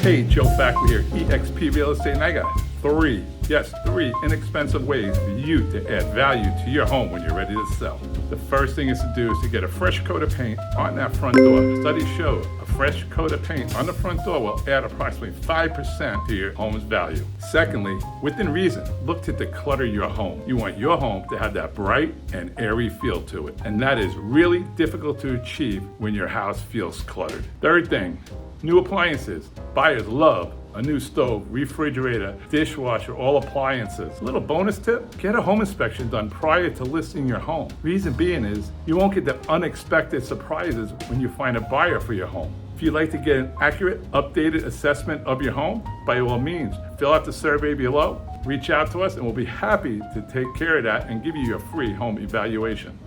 Hey, Joe Fackler here, eXp Real Estate, and I got three inexpensive ways for you to add value to your home when you're ready to sell. The first thing is to get a fresh coat of paint on that front door. Studies show a fresh coat of paint on the front door will add approximately 5% to your home's value. Secondly, within reason, look to declutter your home. You want your home to have that bright and airy feel to it, and that is really difficult to achieve when your house feels cluttered. Third thing, new appliances. Buyers love a new stove, refrigerator, dishwasher, all appliances. A little bonus tip, get a home inspection done prior to listing your home. Reason being is you won't get the unexpected surprises when you find a buyer for your home. If you'd like to get an accurate, updated assessment of your home, by all means, fill out the survey below, reach out to us, and we'll be happy to take care of that and give you your free home evaluation.